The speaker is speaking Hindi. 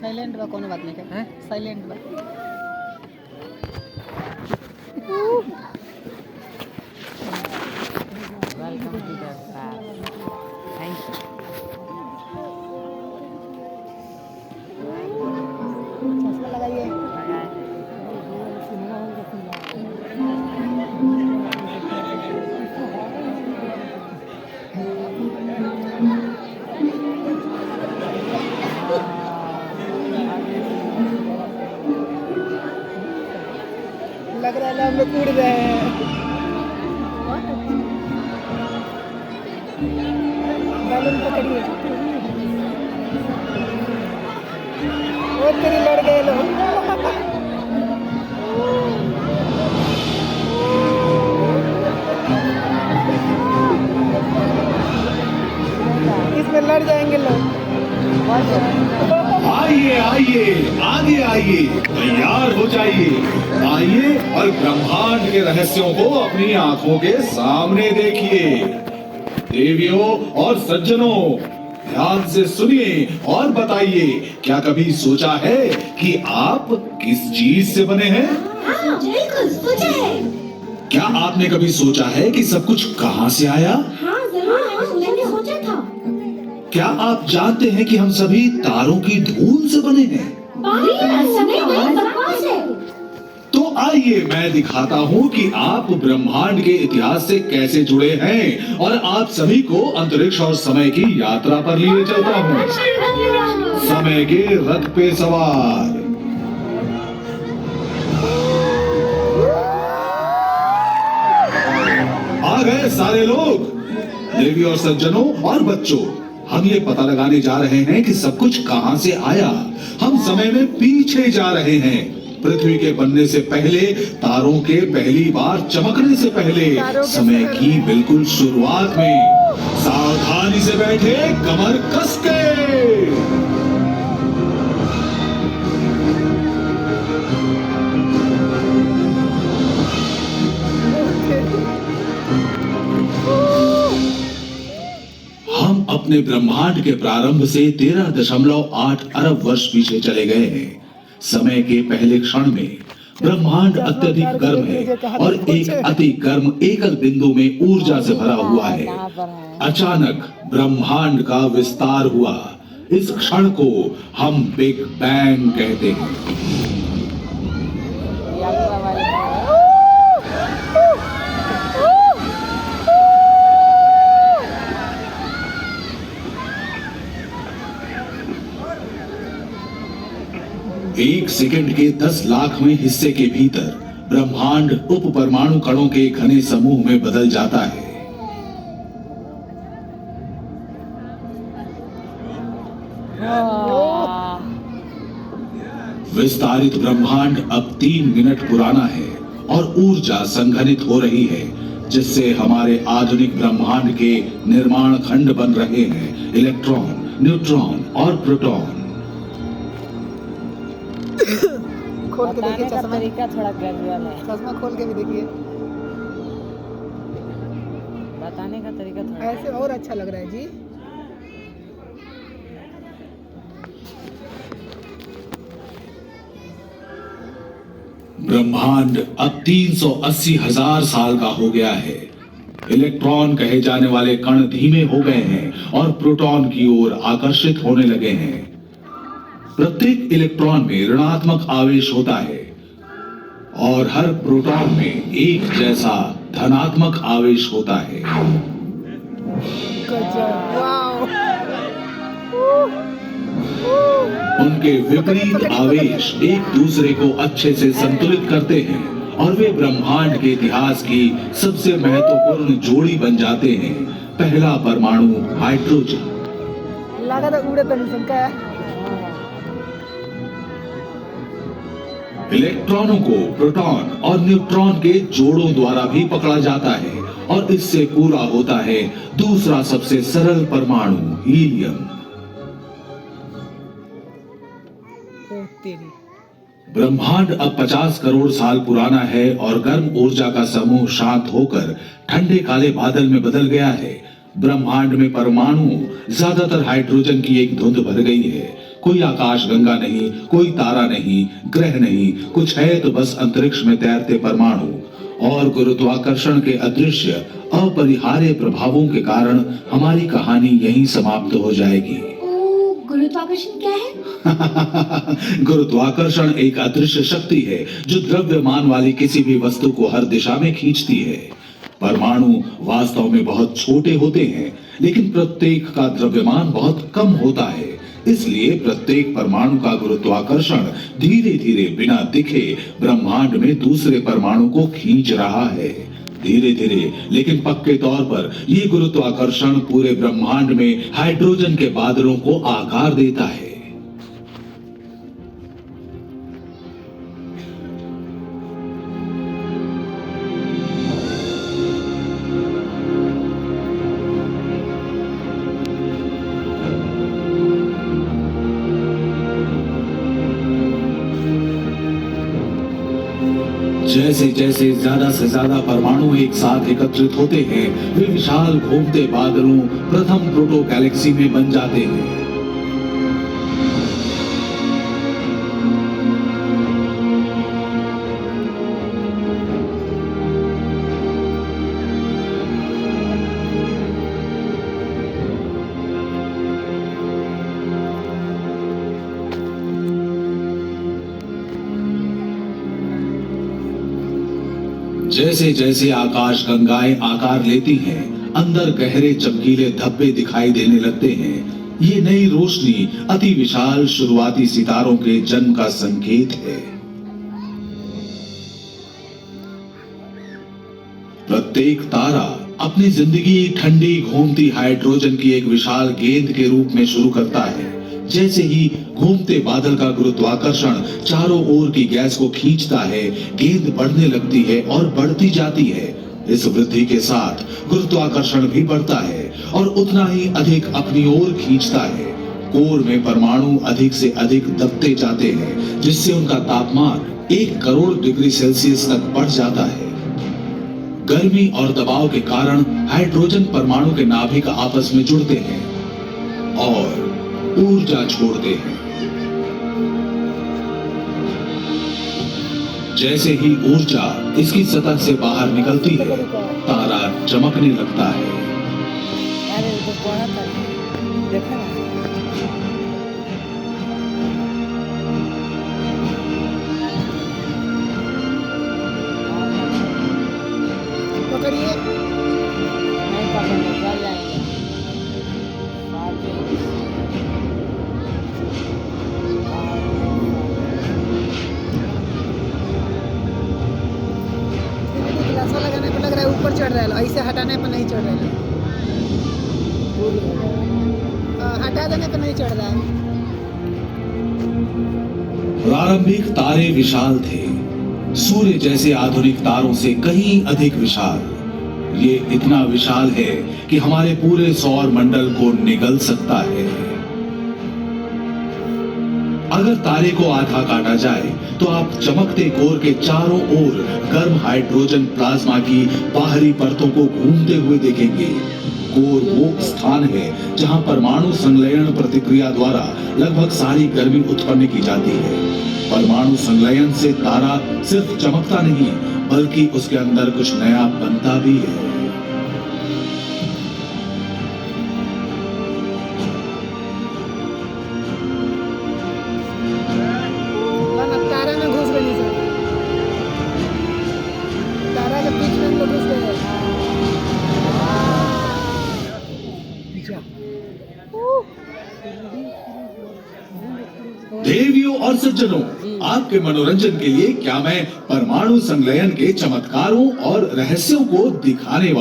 साइलेंट बा, कोनो बात नहीं है, साइलेंट बा। Welcome to the class. Thank you. चश्मा लगाइए। लग रहा है हम लोग उड़ रहे हैं। बैलून पकड़िए। वो तेरी लड़ गए लोग। इसमें लड़ जाएंगे लोग। आइए आइए, आगे आइए, तैयार हो जाइए। आइए और ब्रह्मांड के रहस्यों को अपनी आंखों के सामने देखिए। देवियों और सज्जनों, ध्यान से सुनिए और बताइए, क्या कभी सोचा है कि आप किस चीज से बने हैं? हाँ, बिल्कुल सोचा है। क्या आपने कभी सोचा है कि सब कुछ कहां से आया? हाँ जरूर, मैंने सोचा था। क्या आप जानते हैं कि हम सभी तारों की धूल से बने हैं? बकवास है। तो आइए मैं दिखाता हूँ कि आप ब्रह्मांड के इतिहास से कैसे जुड़े हैं और आप सभी को अंतरिक्ष और समय की यात्रा पर लिए चलता हूँ। समय के रथ पे सवार। आ गए सारे लोग, देवी और सज्जनों और बच्चों। हम ये पता लगाने जा रहे हैं कि सब कुछ कहां से आया। हम समय में पीछे जा रहे हैं, पृथ्वी के बनने से पहले, तारों के पहली बार चमकने से पहले, समय की बिल्कुल शुरुआत में। सावधानी से बैठे, कमर कस के। हम अपने ब्रह्मांड के प्रारंभ से 13.8 अरब वर्ष पीछे चले गए हैं। समय के पहले क्षण में ब्रह्मांड अत्यधिक गर्म है और एक अति गर्म एकल बिंदु में ऊर्जा से भरा हुआ है। अचानक ब्रह्मांड का विस्तार हुआ। इस क्षण को हम बिग बैंग कहते हैं। एक सेकंड के 10 लाखवें हिस्से के भीतर ब्रह्मांड उप परमाणु कणों के घने समूह में बदल जाता है। विस्तारित ब्रह्मांड अब 3 मिनट पुराना है और ऊर्जा संघनित हो रही है, जिससे हमारे आधुनिक ब्रह्मांड के निर्माण खंड बन रहे हैं। इलेक्ट्रॉन, न्यूट्रॉन और प्रोटॉन। खोल के देखिए चश्मा। तरीका थोड़ा ग्रेजुअल है। चश्मा खोल के भी देखिए। बताने का तरीका थोड़ा ऐसे और अच्छा लग रहा है जी। ब्रह्मांड अब 380,000 साल का हो गया है। इलेक्ट्रॉन कहे जाने वाले कण धीमे हो गए हैं और प्रोटॉन की ओर आकर्षित होने लगे हैं। प्रत्येक इलेक्ट्रॉन में ऋणात्मक आवेश होता है और हर प्रोटॉन में एक जैसा धनात्मक आवेश होता है। उनके विपरीत आवेश एक दूसरे को अच्छे से संतुलित करते हैं और वे ब्रह्मांड के इतिहास की सबसे महत्वपूर्ण जोड़ी बन जाते हैं। पहला परमाणु हाइड्रोजन। लगा था उड़े तो नहीं का। इलेक्ट्रॉनों को प्रोटॉन और न्यूट्रॉन के जोड़ों द्वारा भी पकड़ा जाता है और इससे पूरा होता है दूसरा सबसे सरल परमाणु हीलियम। ब्रह्मांड अब 50 करोड़ साल पुराना है और गर्म ऊर्जा का समूह शांत होकर ठंडे काले बादल में बदल गया है। ब्रह्मांड में परमाणु ज्यादातर हाइड्रोजन की एक धुंध भर गई है। कोई आकाश गंगा नहीं, कोई तारा नहीं, ग्रह नहीं, कुछ है तो बस अंतरिक्ष में तैरते परमाणु। और गुरुत्वाकर्षण के अदृश्य अपरिहार्य प्रभावों के कारण हमारी कहानी यहीं समाप्त हो जाएगी। ओ, गुरुत्वाकर्षण क्या है? गुरुत्वाकर्षण एक अदृश्य शक्ति है जो द्रव्यमान वाली किसी भी वस्तु को हर दिशा में खींचती है। परमाणु वास्तव में बहुत छोटे होते हैं, लेकिन प्रत्येक का द्रव्यमान बहुत कम होता है। इसलिए प्रत्येक परमाणु का गुरुत्वाकर्षण धीरे धीरे बिना दिखे ब्रह्मांड में दूसरे परमाणु को खींच रहा है। धीरे धीरे लेकिन पक्के तौर पर ये गुरुत्वाकर्षण पूरे ब्रह्मांड में हाइड्रोजन के बादलों को आकार देता है। जैसे जैसे ज्यादा से ज्यादा परमाणु एक साथ एकत्रित होते हैं, वे विशाल घूमते बादलों प्रथम प्रोटो गैलेक्सी में बन जाते हैं। जैसे जैसे आकाश गंगाएं आकार लेती हैं, अंदर गहरे चमकीले धब्बे दिखाई देने लगते हैं। ये नई रोशनी अति विशाल शुरुआती सितारों के जन्म का संकेत है। प्रत्येक तारा अपनी जिंदगी ठंडी घूमती हाइड्रोजन की एक विशाल गेंद के रूप में शुरू करता है। जैसे ही घूमते बादल का गुरुत्वाकर्षण चारों ओर की गैस को खींचता है, गेंद बढ़ने लगती है और बढ़ती जाती है। इस वृद्धि के साथ गुरुत्वाकर्षण भी बढ़ता है और उतना ही अधिक अपनी ओर खींचता है। कोर में परमाणु अधिक से अधिक दबते जाते हैं, जिससे उनका तापमान 1 करोड़ डिग्री सेल्सियस तक बढ़ जाता है। गर्मी और दबाव के कारण हाइड्रोजन परमाणु के नाभिक आपस में जुड़ते हैं और ऊर्जा छोड़ते हैं। जैसे ही ऊर्जा इसकी सतह से बाहर निकलती है, तारा चमकने लगता है। अरे तो बड़ा था, देखा ना? पकड़िए। नहीं पकड़ने चल जाएंगे। ग्लास लगाने पे लग रहा है ऊपर चढ़ रहा है, ऐसे हटाने पे नहीं चढ़ रहा है। हटा देने पे नहीं चढ़ रहा है। प्रारंभिक तारे विशाल थे, सूर्य जैसे आधुनिक तारों से कहीं अधिक विशाल। ये इतना विशाल है कि हमारे पूरे सौर मंडल को निगल सकता है। अगर तारे को आधा काटा जाए तो आप चमकते कोर के चारों ओर गर्म हाइड्रोजन प्लाज्मा की बाहरी परतों को घूमते हुए देखेंगे। कोर वो स्थान है जहां परमाणु संलयन प्रतिक्रिया द्वारा लगभग सारी गर्मी उत्पन्न की जाती है। परमाणु संलयन से तारा सिर्फ चमकता नहीं, बल्कि उसके अंदर कुछ नया बनता भी है। तारा में घुस गए, तारा के बीच में हम लोग घुस गए। देवियों और सज्जनों, आपके मनोरंजन के लिए क्या मैं परमाणु संलयन के चमत्कारों और रहस्यों को दिखाने वाला